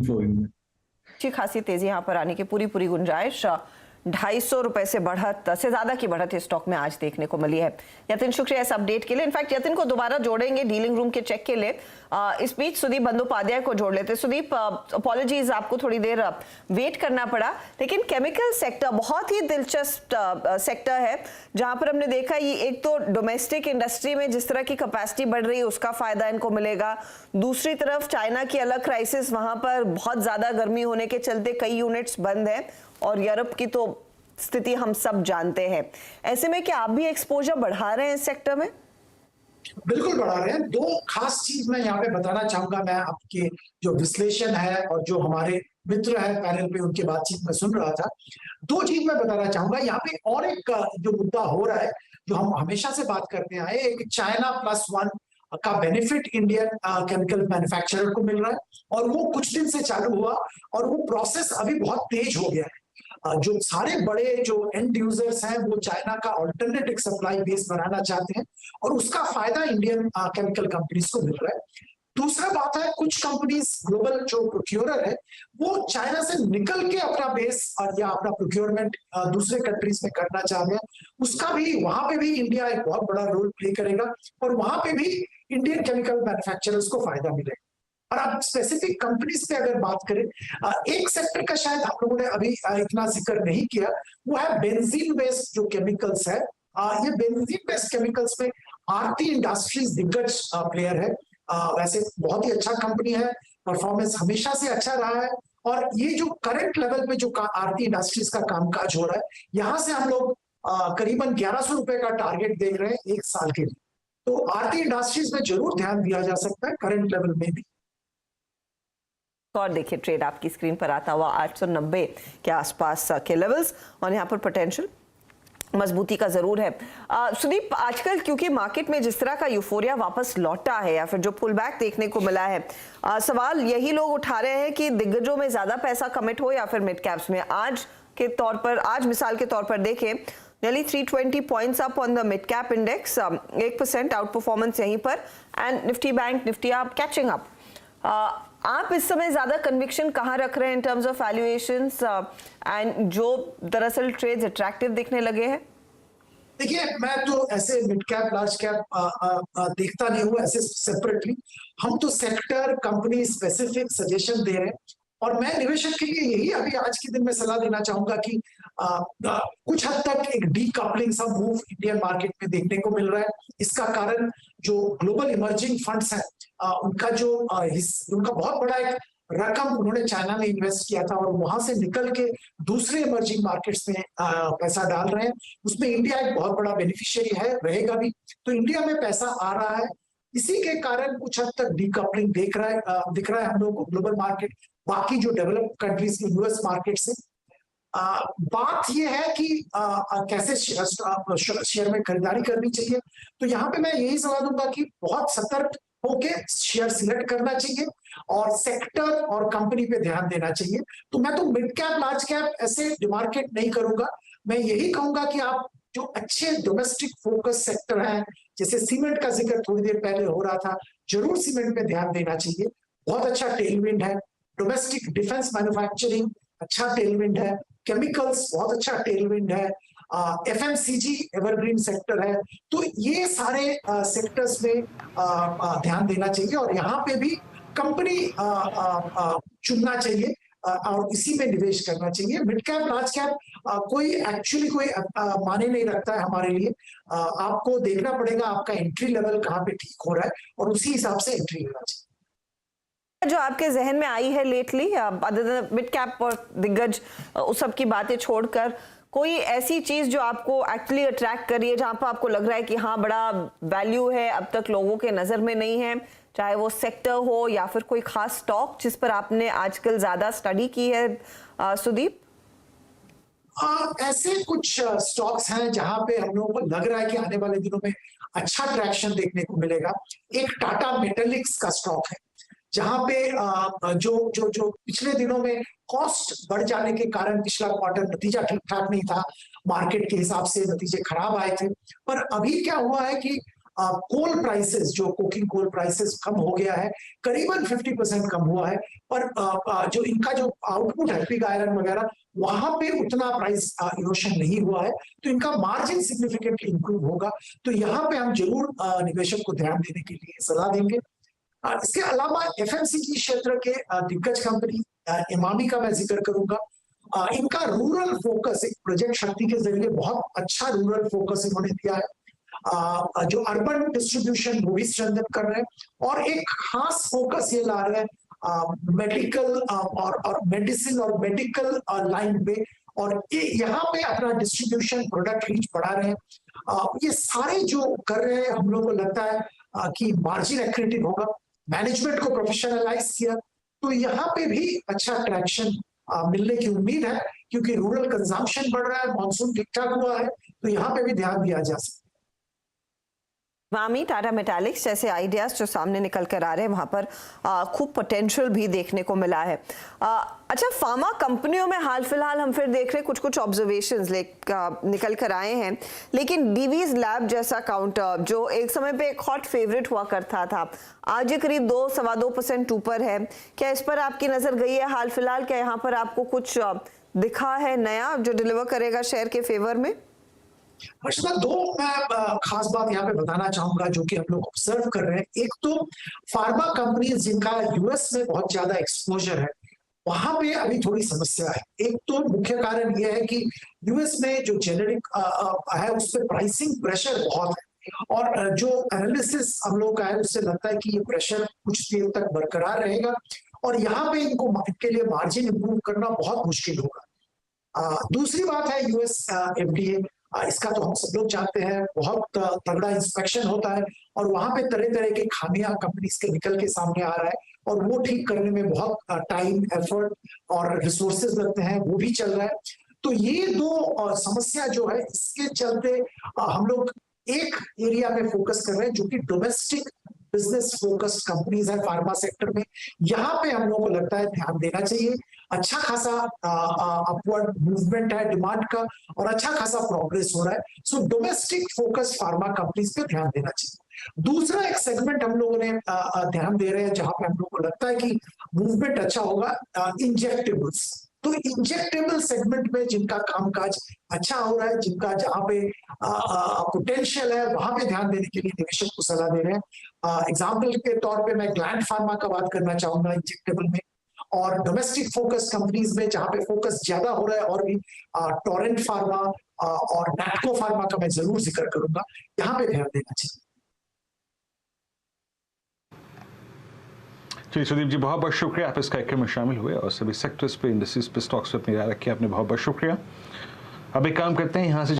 Flowing में। अच्छी खासी तेजी यहाँ पर आने की पूरी गुंजाइश 250 रुपए से बढ़त से ज्यादा की बढ़त इस स्टॉक में आज देखने को मिली है। यतिन, शुक्रिया इस अपडेट के लिए। इनफैक्ट यतिन को दोबारा जोड़ेंगे डीलिंग रूम के चेक के लिए। इस बीच सुदीप बंदोपाध्याय को जोड़ लेते। सुदीप, अपॉलॉजीज, आपको थोड़ी देर वेट करना पड़ा, लेकिन केमिकल सेक्टर बहुत ही दिलचस्प सेक्टर है, जहां पर हमने देखा ये एक तो डोमेस्टिक इंडस्ट्री में जिस तरह की कैपेसिटी बढ़ रही है उसका फायदा इनको मिलेगा, दूसरी तरफ चाइना की अलग क्राइसिस, वहां पर बहुत ज्यादा गर्मी होने के चलते कई यूनिट्स बंद है, और यूरोप की तो स्थिति हम सब जानते हैं। ऐसे में क्या आप भी एक्सपोजर बढ़ा रहे हैं इस सेक्टर में? बिल्कुल बढ़ा रहे हैं। दो खास चीज मैं यहाँ पे बताना चाहूंगा। मैं आपके जो विश्लेषण है और जो हमारे मित्र है पैनल पे उनकी बातचीत में सुन रहा था, दो चीज मैं बताना चाहूंगा। यहाँ पे और एक जो मुद्दा हो रहा है, जो हम हमेशा से बात करते आए, एक चाइना +1 का बेनिफिट इंडियन केमिकल मैन्युफैक्चरर को मिल रहा है, और वो कुछ दिन से चालू हुआ और वो प्रोसेस अभी बहुत तेज हो गया है। जो सारे बड़े जो एंड यूजर्स हैं वो चाइना का अल्टरनेटिव सप्लाई बेस बनाना चाहते हैं, और उसका फायदा इंडियन केमिकल कंपनीज को मिल रहा है। दूसरा बात है, कुछ कंपनीज ग्लोबल जो प्रोक्योरर है वो चाइना से निकल के अपना बेस और या अपना प्रोक्योरमेंट दूसरे कंट्रीज में करना चाह रहे हैं। उसका भी वहां पे भी इंडिया एक बहुत बड़ा रोल प्ले करेगा, और वहां पे भी इंडियन केमिकल मैन्युफैक्चरर्स को फायदा मिलेगा। और आप स्पेसिफिक कंपनीज पे अगर बात करें, एक सेक्टर का शायद हम लोगों ने अभी इतना जिक्र नहीं किया, वो है बेंजीन बेस्ड जो केमिकल्स है। ये बेंजीन बेस्ड केमिकल्स में आरती इंडस्ट्रीज दिग्गज प्लेयर है। वैसे बहुत ही अच्छा कंपनी है, परफॉर्मेंस हमेशा से अच्छा रहा है, और ये जो करंट लेवल पे जो आरती इंडस्ट्रीज का कामकाज हो रहा है, यहाँ से हम लोग करीबन 1100 रुपए का टारगेट देख रहे हैं 1 साल के लिए। तो आरती इंडस्ट्रीज में जरूर ध्यान दिया जा सकता है करंट लेवल में भी। और देखिए ट्रेड आपकी स्क्रीन पर आता हुआ 890 के आसपास के लेवल्स, और यहाँ पर पोटेंशियल मजबूती का जरूर है। सुदीप, आजकल क्योंकि मार्केट में जिस तरह का यूफोरिया वापस लौटा है या फिर जो पुल बैक देखने को मिला है, सवाल यही लोग उठा रहे हैं कि दिग्गजों में ज्यादा पैसा कमिट हो या फिर मिड कैप्स में। आज के तौर पर, आज मिसाल के तौर पर देखें, nearly 320 points up on the mid cap index, 1% out performance यहीं पर, एंड निफ्टी बैंक निफ्टी आप कैचिंग अप। आप इस समय ज्यादा कन्विक्शन कहाँ रख रहे हैं in terms of valuations, and जो दरअसल ट्रेड्स अट्रैक्टिव दिखने लगे हैं? देखिए, मैं तो ऐसे मिड कैप लार्ज कैप देखता नहीं हूँ ऐसे सेपरेटली। हम तो सेक्टर कंपनी स्पेसिफिक सजेशन दे रहे हैं, और मैं निवेशक के लिए यही अभी आज के दिन में सलाह देना चाहूंगा कि कुछ हद तक एक डीकपलिंग सा मूव इंडियन मार्केट में देखने को मिल रहा है। इसका कारण जो ग्लोबल इमर्जिंग फंड्स हैं, उनका जो उनका बहुत बड़ा एक रकम उन्होंने चाइना में इन्वेस्ट किया था, और वहां से निकल के दूसरे इमर्जिंग मार्केट्स में पैसा डाल रहे हैं। उसमें इंडिया एक बहुत बड़ा बेनिफिशियरी है, रहेगा भी। तो इंडिया में पैसा आ रहा है, इसी के कारण कुछ हद तक डीकपलिंग दिख रहा है हम लोग को ग्लोबल मार्केट बाकी जो डेवलप्ड कंट्रीज के यूएस मार्केट से। बात यह है कि कैसे शेयर में खरीदारी करनी चाहिए। तो यहाँ पे मैं यही सलाह दूंगा कि बहुत सतर्क होके शेयर सिलेक्ट करना चाहिए, और सेक्टर और कंपनी पे ध्यान देना चाहिए। तो मैं तो मिड कैप लार्ज कैप ऐसे डिमार्केट नहीं करूंगा। मैं यही कहूंगा कि आप जो अच्छे डोमेस्टिक फोकस सेक्टर हैं, जैसे सीमेंट का जिक्र थोड़ी देर पहले हो रहा था, जरूर सीमेंट पे ध्यान देना चाहिए। बहुत अच्छा टेलविंड है। डोमेस्टिक डिफेंस मैन्युफैक्चरिंग अच्छा टेलविंड है। केमिकल्स बहुत अच्छा टेलविंड है। एफएमसीजी एवरग्रीन सेक्टर है। तो ये सारे सेक्टर्स में ध्यान देना चाहिए, और यहाँ पे भी कंपनी चुनना चाहिए, और इसी में निवेश करना चाहिए। मिड कैप लार्ज कैप कोई एक्चुअली कोई माने नहीं रखता है हमारे लिए। आपको देखना पड़ेगा आपका एंट्री लेवल कहाँ पे ठीक हो रहा है, और उसी हिसाब से एंट्री लेना चाहिए। जो आपके जहन में आई है लेटली, मिड कैप और दिग्गज उस सब की बातें छोड़कर, कोई ऐसी चीज जो आपको एक्चुअली अट्रैक्ट कर रही है, जहां पर आपको लग रहा है कि हाँ बड़ा वैल्यू है, अब तक लोगों के नजर में नहीं है, चाहे वो सेक्टर हो या फिर कोई खास स्टॉक जिस पर आपने आजकल ज्यादा स्टडी की है, सुदीप? ऐसे कुछ स्टॉक्स हैं जहां पे हम लोगों को लग रहा है कि आने वाले दिनों में अच्छा ट्रैक्शन देखने को मिलेगा। एक टाटा मेटालिक्स का स्टॉक है, जहां पे जो जो जो पिछले दिनों में कॉस्ट बढ़ जाने के कारण पिछला क्वार्टर नतीजा ठीक ठाक नहीं था, मार्केट के हिसाब से नतीजे खराब आए थे। पर अभी क्या हुआ है कि कोल प्राइसेस, जो कोकिंग कोल प्राइसेस कम हो गया है, करीबन 50% कम हुआ है। पर जो इनका जो आउटपुट है पिग आयरन वगैरह, वहां पे उतना प्राइस इरोशन नहीं हुआ है, तो इनका मार्जिन सिग्निफिकेंटली इंप्रूव होगा। तो यहाँ पे हम जरूर निवेशक को ध्यान देने के लिए सलाह देंगे। इसके अलावा एफएमसीजी क्षेत्र के दिग्गज कंपनी इमामी का मैं जिक्र करूंगा। इनका रूरल फोकस, एक प्रोजेक्ट शक्ति के जरिए बहुत अच्छा रूरल फोकस इन्होंने दिया है। जो अर्बन डिस्ट्रीब्यूशन वो भी स्ट्रेंथन कर रहे हैं और एक खास फोकस ये ला रहे हैं मेडिकल और मेडिसिन और मेडिकल लाइन पे, और यहाँ पे अपना डिस्ट्रीब्यूशन प्रोडक्ट रीच बढ़ा रहे हैं। ये सारे जो कर रहे हैं, हम लोग को लगता है कि मार्जिन एक्रेटिव होगा। मैनेजमेंट को प्रोफेशनलाइज किया, तो यहाँ पे भी अच्छा ट्रैक्शन मिलने की उम्मीद है, क्योंकि रूरल कंजम्पशन बढ़ रहा है, मॉनसून ठीक ठाक हुआ है, तो यहाँ पे भी ध्यान दिया जा सकता है। इमामी, टाटा मेटालिक्स जैसे आइडियाज जो सामने निकल कर आ रहे हैं, वहां पर खूब पोटेंशियल भी देखने को मिला है। अच्छा, फार्मा कंपनियों में हाल फिलहाल हम फिर देख रहे कुछ ऑब्जर्वेशंस निकल कर आए हैं, लेकिन डीवीज लैब जैसा काउंटर जो एक समय पे एक हॉट फेवरेट हुआ करता था, आज ये करीब 2-2.25% ऊपर है। क्या इस पर आपकी नजर गई है हाल फिलहाल? क्या यहाँ पर आपको कुछ दिखा है नया जो डिलीवर करेगा शेयर के फेवर में? हर्षदा, दो मैं खास बात यहाँ पे बताना चाहूंगा जो कि हम लोग ऑब्जर्व कर रहे हैं। एक तो फार्मा कंपनीज जिनका यूएस में बहुत ज्यादा एक्सपोजर है, वहां पे अभी थोड़ी समस्या है। एक तो मुख्य कारण यह है कि यूएस में जो जेनेरिक है उस पर प्राइसिंग प्रेशर बहुत है, और जो एनालिसिस हम लोग का है उससे लगता है कि ये प्रेशर कुछ देर तक बरकरार रहेगा, और यहाँ पे इनके लिए मार्जिन इंप्रूव करना बहुत मुश्किल होगा। दूसरी बात है यूएस एफडीए, इसका तो हम सब लोग जानते हैं, बहुत तगड़ा इंस्पेक्शन होता है, और वहां पे तरह तरह के खामियां कंपनीज के निकल के सामने आ रहा है, और वो ठीक करने में बहुत टाइम, एफर्ट और रिसोर्सेज लगते हैं, वो भी चल रहा है। तो ये दो समस्या जो है, इसके चलते हम लोग एक एरिया में फोकस कर रहे हैं जो कि डोमेस्टिक बिजनेस फोकस्ड कंपनीज है फार्मा सेक्टर में। यहाँ पे हम लोग को लगता है ध्यान देना चाहिए। अच्छा खासा अपवर्ड मूवमेंट है डिमांड का, और अच्छा खासा प्रोग्रेस हो रहा है। सो डोमेस्टिक फोकस्ड फार्मा कंपनीज पे ध्यान देना चाहिए। दूसरा एक सेगमेंट हम लोगों ने ध्यान दे रहे हैं जहां पे हम लोग को लगता है कि मूवमेंट अच्छा होगा, इंजेक्टेबल्स। तो इंजेक्टेबल सेगमेंट में जिनका कामकाज अच्छा हो रहा है, जिनका जहां पे पोटेंशियल है, वहां पे ध्यान देने के लिए निवेशक को सलाह दे रहे हैं। एग्जाम्पल के तौर पे मैं ग्लैंड फार्मा का बात करना चाहूंगा इंजेक्टेबल में, और डोमेस्टिक फोकस कंपनीज में जहां पे फोकस ज्यादा हो रहा है, और भी टोरेंट फार्मा और नैटको फार्मा का मैं जरूर जिक्र करूंगा, यहाँ पे ध्यान देना चाहिए। जी सुदीप जी, बहुत बहुत शुक्रिया, आप इस कार्यक्रम में शामिल हुए और सभी सेक्टर्स पे, इंडस्ट्रीज पे, स्टॉक्स पे अपनी राय रखी। आपने बहुत बहुत शुक्रिया। अब एक काम करते हैं, यहाँ से